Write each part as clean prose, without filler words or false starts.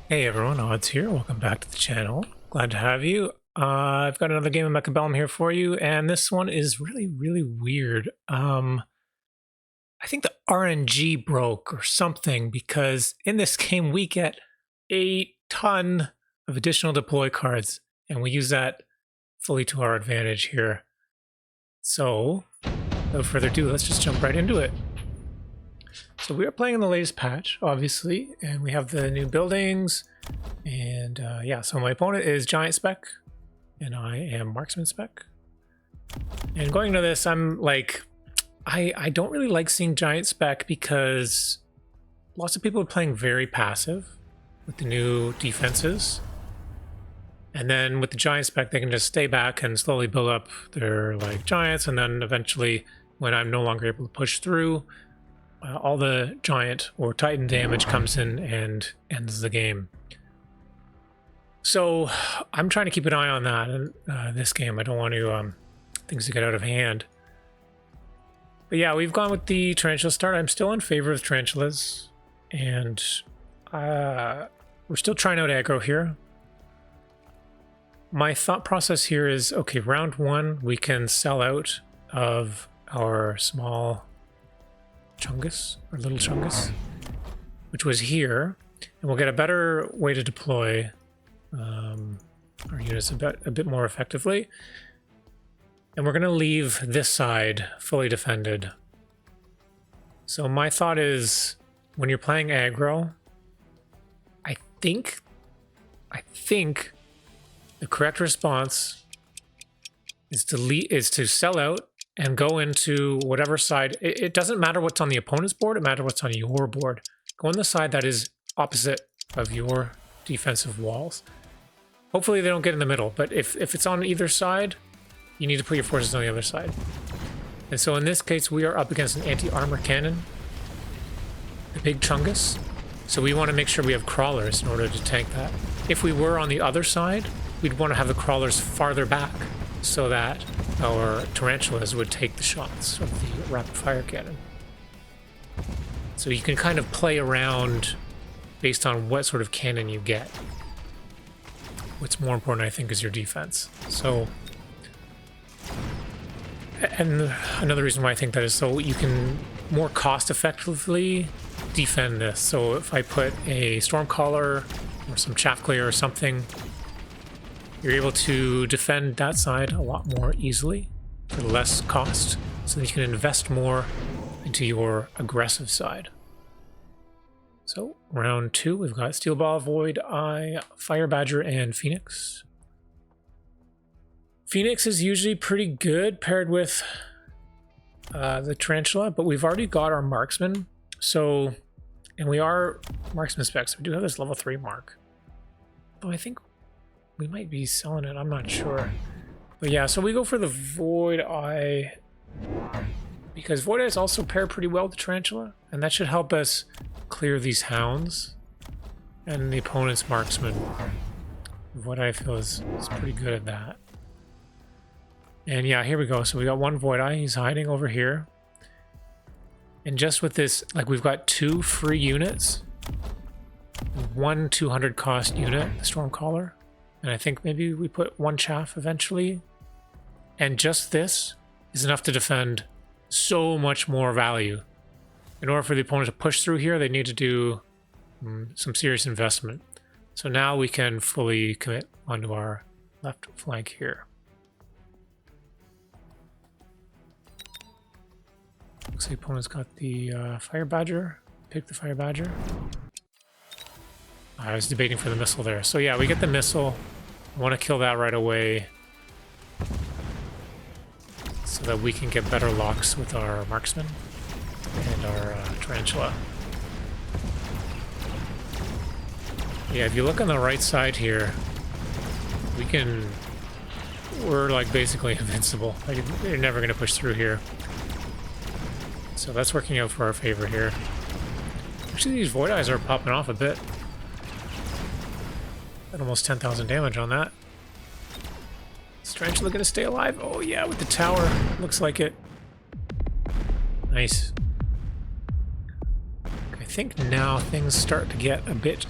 Hey everyone, Odds here. Welcome back to the channel. Glad to have you. I've got another game of Mechabellum here for you, and this one is really weird. I think the RNG broke or something because in this game we get a ton of additional deploy cards, and we use that fully to our advantage here. So, without further ado, let's just jump right into it. So we are playing in the latest patch, obviously, and we have the new buildings. And yeah, so my opponent is Giant Spec, and I am Marksman Spec. And going into this, I'm like, I don't really like seeing Giant Spec because lots of people are playing very passive with the new defenses. And then with the Giant Spec, they can just stay back and slowly build up their like giants, and then eventually, when I'm no longer able to push through, all the giant or titan damage comes in and ends the game. So I'm trying to keep an eye on that in this game. I don't want to things to get out of hand. But yeah, we've gone with the tarantula start. I'm still in favor of tarantulas, and we're still trying out aggro here. My thought process here is, okay, round one, we can sell out of our small Chungus, or little Chungus, which was here, and we'll get a better way to deploy our units a bit more effectively. And we're going to leave this side fully defended. So my thought is, when you're playing aggro, I think the correct response is to sell out and go into whatever side. It doesn't matter what's on the opponent's board, it matters what's on your board. Go on the side that is opposite of your defensive walls. Hopefully they don't get in the middle, but if it's on either side, you need to put your forces on the other side. And so in this case, we are up against an anti-armor cannon, the big Chungus. So we want to make sure we have crawlers in order to tank that. If we were on the other side, we'd want to have the crawlers farther back so that our tarantulas would take the shots of the rapid fire cannon. So you can kind of play around based on what sort of cannon you get. What's more important, I think, is your defense. So, and another reason why I think that is so you can more cost effectively defend this. So if I put a Stormcaller or some Chaff Clear or something, you're able to defend that side a lot more easily for less cost, so that you can invest more into your aggressive side. So round two, we've got Steel Ball, Void Eye, Fire Badger, and Phoenix. Phoenix is usually pretty good paired with the Tarantula, but we've already got our Marksman. So, and we are Marksman specs. We do have this level 3 mark. Though I think we might be selling it, I'm not sure. But yeah, so we go for the Void Eye, because Void Eye is also paired pretty well with the Tarantula, and that should help us clear these hounds and the opponent's Marksman. Void Eye feels is pretty good at that. And yeah, here we go. So we got one Void Eye, he's hiding over here. And just with this, like, we've got 2 free units, one 200 cost unit, the Stormcaller. And I think maybe we put 1 Chaff eventually. And just this is enough to defend so much more value. In order for the opponent to push through here, they need to do some serious investment. So now we can fully commit onto our left flank here. Looks like the opponent's got the Fire Badger. Pick the Fire Badger. I was debating for the missile there. So yeah, we get the missile. I want to kill that right away so that we can get better locks with our Marksman and our Tarantula. Yeah, if you look on the right side here, we're like basically invincible. Like, they're never going to push through here. So that's working out for our favor here. Actually, these Void Eyes are popping off a bit. Got almost 10,000 damage on that. Is Tarantula gonna stay alive? Oh yeah, with the tower. Looks like it. Nice. I think now things start to get a bit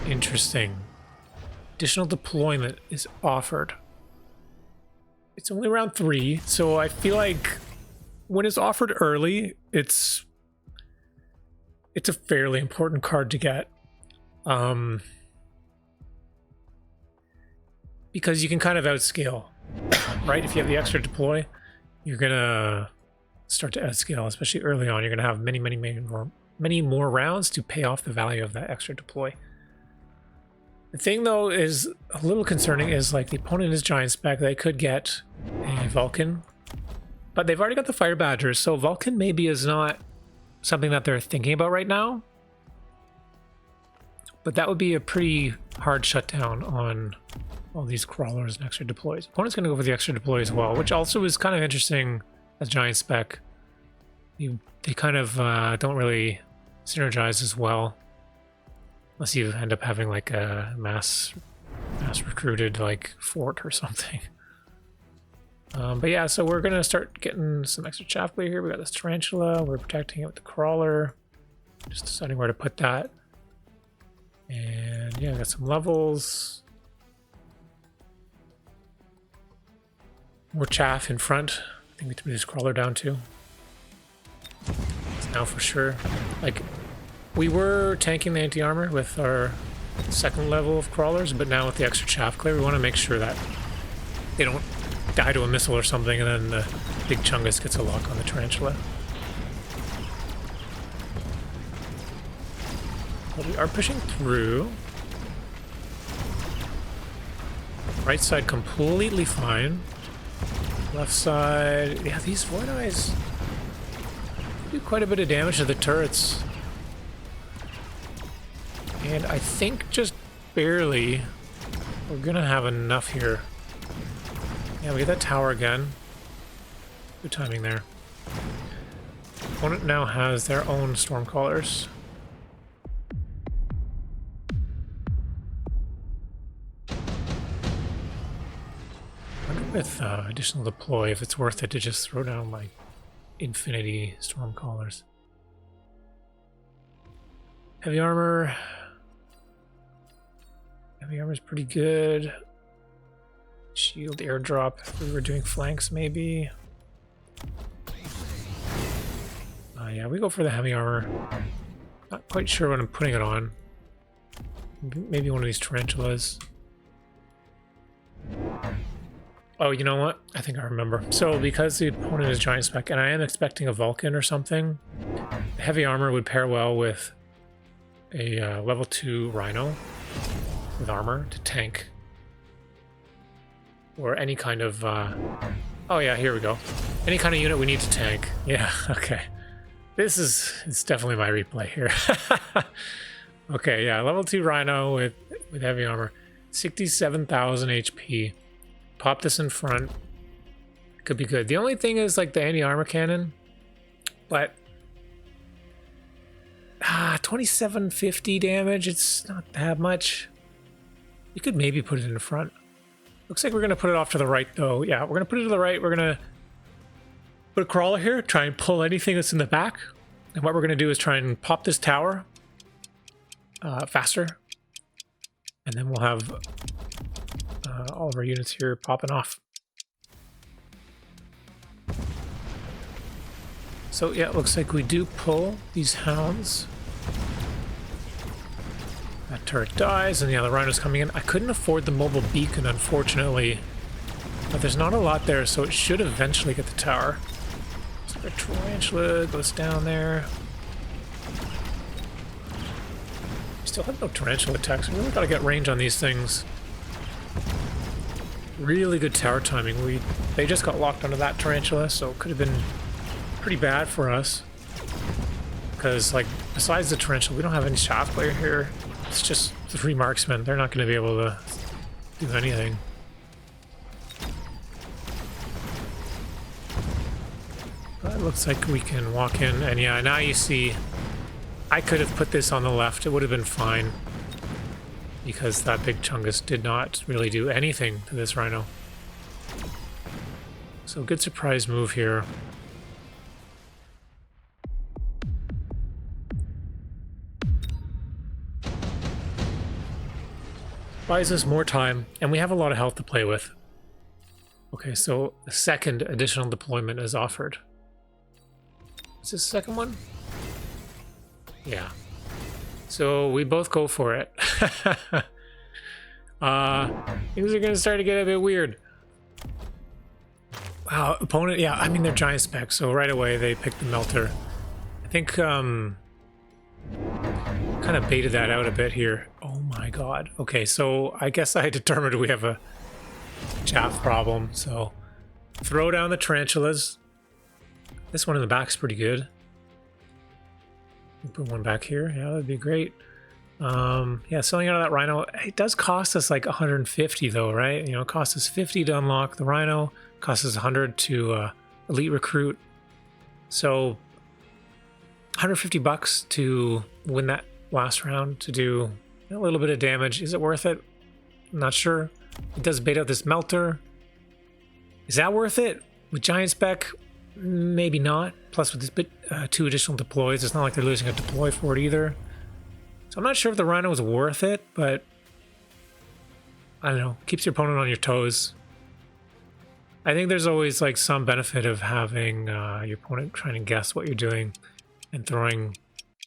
Interesting. Additional deployment is offered. It's only round 3, so I feel like when it's offered early, it's a fairly important card to get. Because you can kind of outscale, right? If you have the extra deploy, you're gonna start to outscale, especially early on. You're gonna have many more rounds to pay off the value of that extra deploy. The thing though is a little concerning is like the opponent is giant spec. They could get a Vulcan, but they've already got the Fire Badgers, so Vulcan maybe is not something that they're thinking about right now. But that would be a pretty hard shutdown on all these crawlers and extra deploys. Opponent's going to go for the extra deploy as well, which also is kind of interesting as giant spec. They kind of don't really synergize as well, unless you end up having like a mass recruited like fort or something. But yeah, so we're gonna start getting some extra chaff blade here. We got this tarantula. We're protecting it with the crawler. Just deciding where to put that. And yeah, I got some levels. More chaff in front. I think we can move this crawler down too. It's now for sure. Like, we were tanking the anti-armor with our second level of crawlers, but now with the extra chaff clear, we want to make sure that they don't die to a missile or something, and then the big chungus gets a lock on the tarantula. But we are pushing through. Right side completely fine. Left side, yeah, these Void Eyes do quite a bit of damage to the turrets. And I think just barely we're gonna have enough here. Yeah, we get that tower again. Good timing there. Opponent now has their own Stormcallers. With additional deploy, if it's worth it to just throw down like infinity Stormcallers. Heavy armor. Heavy armor is pretty good. Shield airdrop if we were doing flanks maybe. Yeah, we go for the heavy armor. Not quite sure what I'm putting it on. Maybe one of these tarantulas. Oh, you know what? I think I remember. So because the opponent is giant spec, and I am expecting a Vulcan or something, the heavy armor would pair well with a level 2 Rhino with armor to tank. Or any kind of... oh yeah, here we go. Any kind of unit we need to tank. Yeah, okay. It's definitely my replay here. Okay, yeah, level 2 Rhino with heavy armor. 67,000 HP. Pop this in front. Could be good. The only thing is like the anti-armor cannon. But 2750 damage, it's not that much. You could maybe put it in the front. Looks like we're gonna put it off to the right though. Yeah, we're gonna put it to the right. We're gonna put a crawler here, try and pull anything that's in the back. And what we're gonna do is try and pop this tower faster. And then we'll have all of our units here popping off. So yeah, it looks like we do pull these hounds. That turret dies, and yeah, the Rhino's coming in. I couldn't afford the mobile beacon, unfortunately. But there's not a lot there, so it should eventually get the tower. So the tarantula goes down there. We still have no tarantula attacks. We really gotta get range on these things. Really good tower timing. They just got locked onto that tarantula, so it could have been pretty bad for us. Because, like, besides the tarantula, we don't have any shaft player here. It's just 3 marksmen. They're not going to be able to do anything. But it looks like we can walk in, and yeah, now you see, I could have put this on the left. It would have been fine. Because that big chungus did not really do anything to this Rhino. So good surprise move here. Buys us more time, and we have a lot of health to play with. Okay, so the second additional deployment is offered. Is this the second one? Yeah. So we both go for it. Things are gonna start to get a bit weird. Wow, opponent, yeah, I mean they're giant specs, so right away they pick the melter. I think kind of baited that out a bit here. Oh my god. Okay, so I guess I determined we have a chaff problem, so throw down the tarantulas. This one in the back's pretty good. Put one back here. Yeah, that'd be great. Yeah, selling out of that rhino, it does cost us like 150 though, right? You know, it costs us 50 to unlock the rhino, costs us 100 to elite recruit. So 150 bucks to win that last round to do a little bit of damage. Is it worth it? I'm not sure. It does bait out this melter. Is that worth it? With giant spec, maybe not. Plus with this bit, 2 additional deploys, it's not like they're losing a deploy for it either. So I'm not sure if the rhino is worth it, but I don't know. Keeps your opponent on your toes. I think there's always like some benefit of having your opponent trying to guess what you're doing and throwing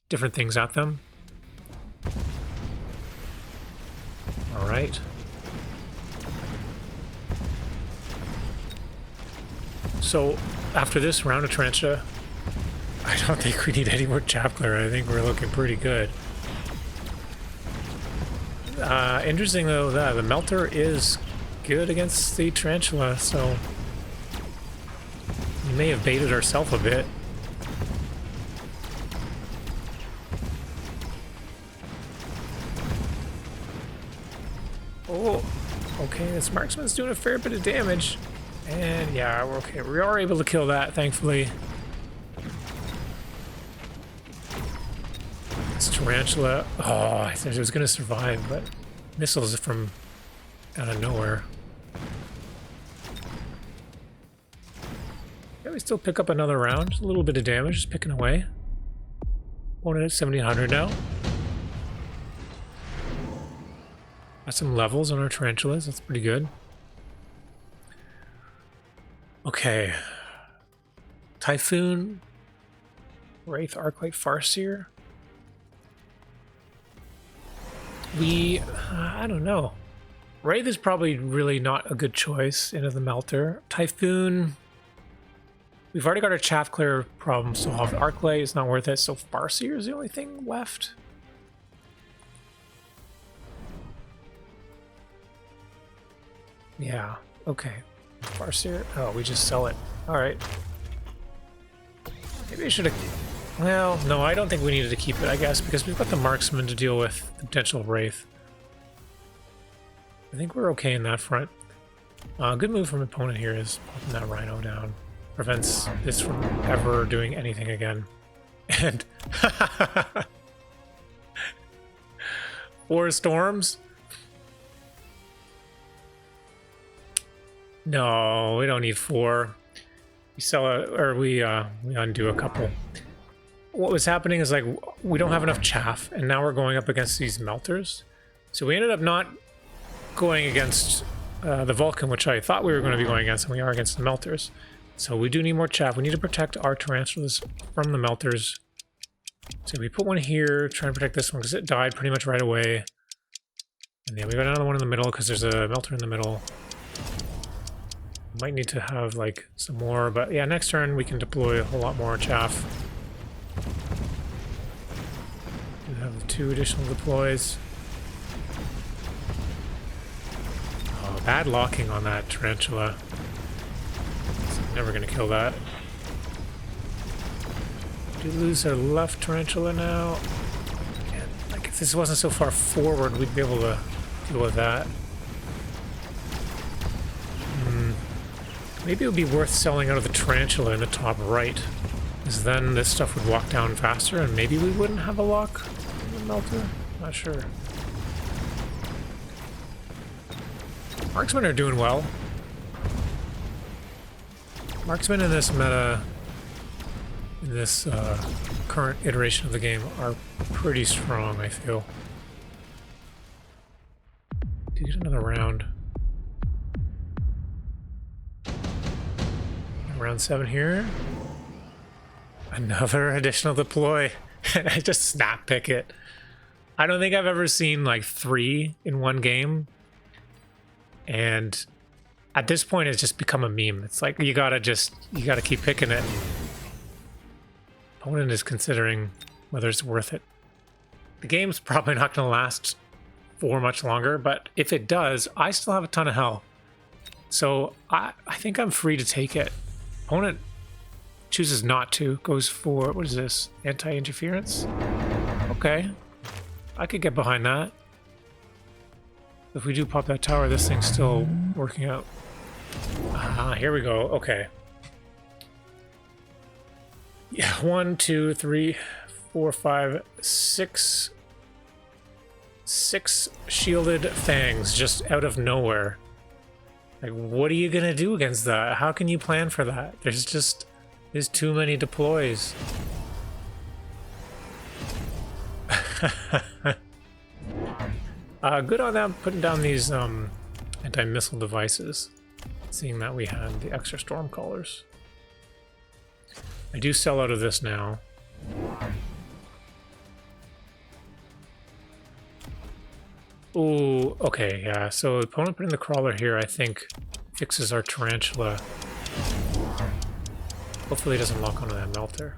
different things at them. All right. So after this round of tarantula, I don't think we need any more chaff clear. I think we're looking pretty good. Interesting though that the melter is good against the tarantula, so we may have baited ourselves a bit. Oh, okay, this marksman's doing a fair bit of damage. And yeah, we're okay. We are able to kill that, thankfully. This tarantula. Oh, I thought it was going to survive, but missiles from out of nowhere. Yeah, we still pick up another round. Just a little bit of damage, just picking away. One at 1700 now. Got some levels on our tarantulas. That's pretty good. Okay. Typhoon. Wraith, Arclight, Farseer. I don't know. Wraith is probably really not a good choice into the melter. Typhoon. We've already got our chaff clear problem solved. Arclight is not worth it, so Farseer is the only thing left. Yeah, okay. Farseer. Oh, we just sell it. Alright. Maybe I should have... Well, no, I don't think we needed to keep it, I guess, because we've got the marksman to deal with the potential wraith. I think we're okay in that front. Good move from opponent here is popping that rhino down. Prevents this from ever doing anything again. And... 4 storms? No, we don't need 4. We sell a, or we undo a couple. What was happening is like we don't have enough chaff, and now we're going up against these melters. So we ended up not going against the Vulcan, which I thought we were going to be going against, and we are against the melters. So we do need more chaff. We need to protect our tarantulas from the melters. So we put one here, try and protect this one because it died pretty much right away. And then we got another one in the middle because there's a melter in the middle. Might need to have like some more, but yeah, next turn we can deploy a whole lot more chaff. We have 2 additional deploys. Oh, bad locking on that tarantula. Never gonna kill that. Do we lose our left tarantula now? Again, like if this wasn't so far forward, we'd be able to deal with that. Maybe it would be worth selling out of the tarantula in the top right, because then this stuff would walk down faster, and maybe we wouldn't have a lock on the melter. Not sure. Marksmen are doing well. Marksmen in this meta, in this current iteration of the game, are pretty strong, I feel. Do get another round. Round 7 here. Another additional deploy. And I just snap pick it. I don't think I've ever seen like 3 in one game. And at this point it's just become a meme. It's like you gotta keep picking it. Opponent is considering whether it's worth it. The game's probably not gonna last for much longer, but if it does, I still have a ton of health. So I think I'm free to take it. Opponent chooses not to, goes for, what is this? Anti-interference? Okay. I could get behind that. If we do pop that tower, this thing's still working out. Ah, here we go. Okay. Yeah, 1, 2, 3, 4, 5, 6. 6 shielded fangs just out of nowhere. Like, what are you gonna do against that? How can you plan for that? There's too many deploys. Good on them putting down these anti-missile devices. Seeing that we had the extra storm callers. I do sell out of this now. Ooh, okay, yeah. So the opponent putting the crawler here, I think, fixes our tarantula. Hopefully it doesn't lock onto that melter.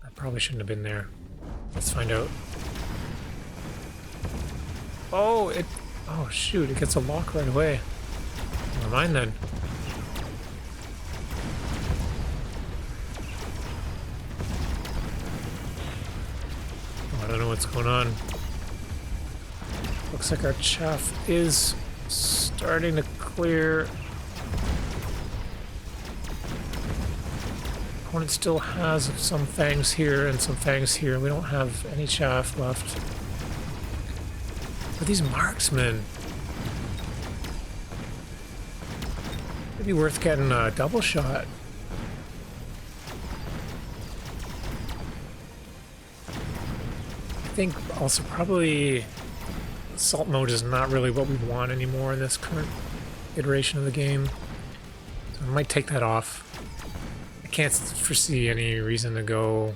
I probably shouldn't have been there. Let's find out. Oh, oh shoot, it gets a lock right away. Never mind then. I don't know what's going on. Looks like our chaff is starting to clear. Opponent still has some fangs here and some fangs here. We don't have any chaff left. But these marksmen, it'd be worth getting a double shot. I think also probably assault mode is not really what we want anymore in this current iteration of the game. So I might take that off. I can't foresee any reason to go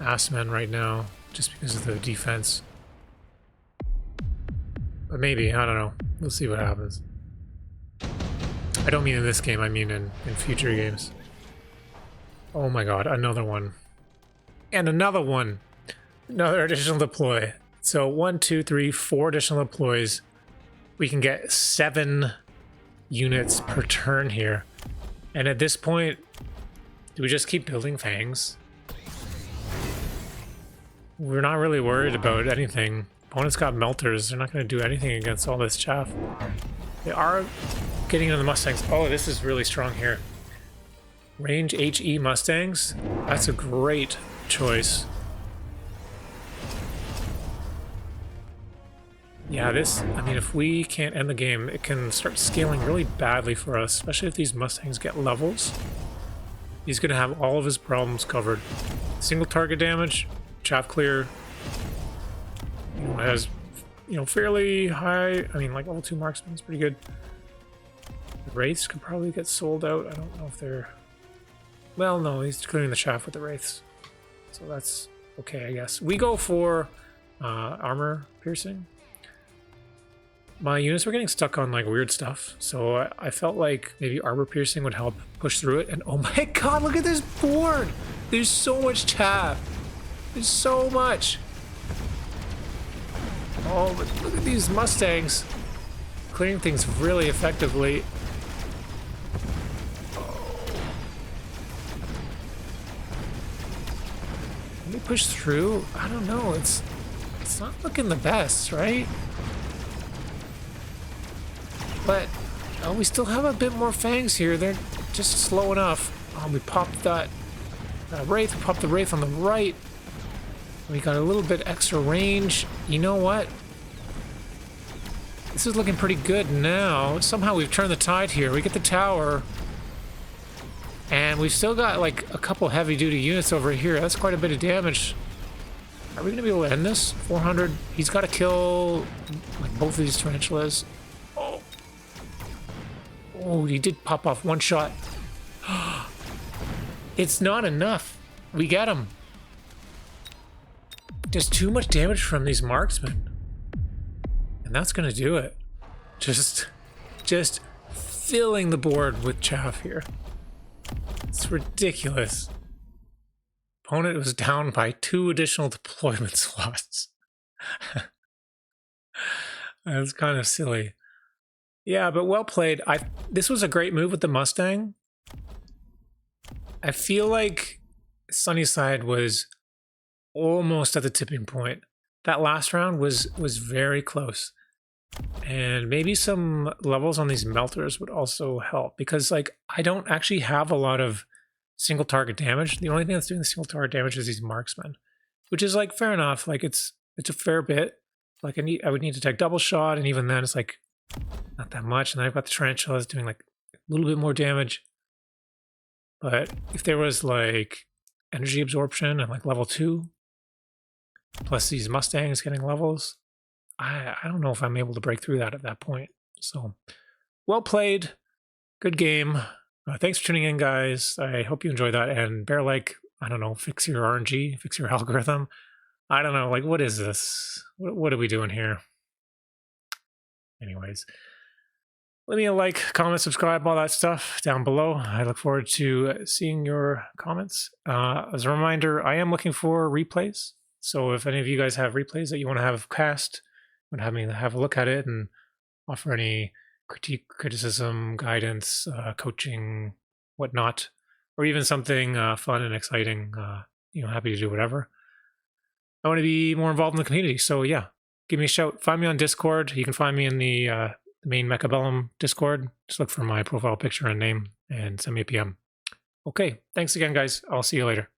Assman right now just because of the defense. But maybe, I don't know. We'll see what happens. I don't mean in this game, I mean in future games. Oh my god, another one. And another one! Another additional deploy. So 1, 2, 3, 4 additional deploys. We can get 7 units per turn here. And at this point, do we just keep building fangs? We're not really worried about anything. Opponent's got melters. They're not going to do anything against all this chaff. They are getting into the Mustangs. Oh, this is really strong here. Range HE Mustangs. That's a great choice. Yeah, this, I mean, if we can't end the game, it can start scaling really badly for us, especially if these Mustangs get levels. He's going to have all of his problems covered. Single target damage, chaff clear. You know, has, fairly high, I mean, like level 2 marksman is pretty good. The Wraiths could probably get sold out. I don't know if they're... Well, no, he's clearing the chaff with the Wraiths. So that's okay, I guess. We go for armor piercing. My units were getting stuck on like weird stuff, so I felt like maybe armor piercing would help push through it. And oh my god, look at this board! There's so much chaff. There's so much. Oh, but look at these Mustangs clearing things really effectively. Oh. Can we push through? I don't know. It's not looking the best, right? But we still have a bit more fangs here. They're just slow enough. Oh, we popped that Wraith. We popped the Wraith on the right. We got a little bit extra range. You know what? This is looking pretty good now. Somehow we've turned the tide here. We get the tower. And we've still got like a couple heavy-duty units over here. That's quite a bit of damage. Are we going to be able to end this? 400. He's got to kill like both of these tarantulas. Oh. Oh, he did pop off one shot. It's not enough. We get him. There's too much damage from these marksmen. And that's going to do it. Just filling the board with chaff here. It's ridiculous. Opponent was down by 2 additional deployment slots. That's kind of silly. Yeah, but well played. This was a great move with the Mustang. I feel like Sunnyside was almost at the tipping point. That last round was very close. And maybe some levels on these melters would also help, because like I don't actually have a lot of single target damage. The only thing that's doing the single target damage is these marksmen, which is like fair enough. Like it's a fair bit. Like I would need to take double shot, and even then it's like not that much. And then I've got the tarantulas doing like a little bit more damage. But if there was like energy absorption and like level 2, plus these Mustangs getting levels, I don't know if I'm able to break through that at that point. So, well played. Good game. Thanks for tuning in, guys. I hope you enjoyed that. And bear like, I don't know, fix your RNG, fix your algorithm. I don't know, like, what is this? What are we doing here? Anyways, let me a like, comment, subscribe, all that stuff down below. I look forward to seeing your comments. As a reminder, I am looking for replays. So if any of you guys have replays that you want to have cast, would have me have a look at it and offer any critique, criticism, guidance, coaching, whatnot, or even something fun and exciting, happy to do whatever. I want to be more involved in the community. So yeah, give me a shout. Find me on Discord. You can find me in the main Mechabellum Discord. Just look for my profile picture and name and send me a PM. Okay, thanks again, guys. I'll see you later.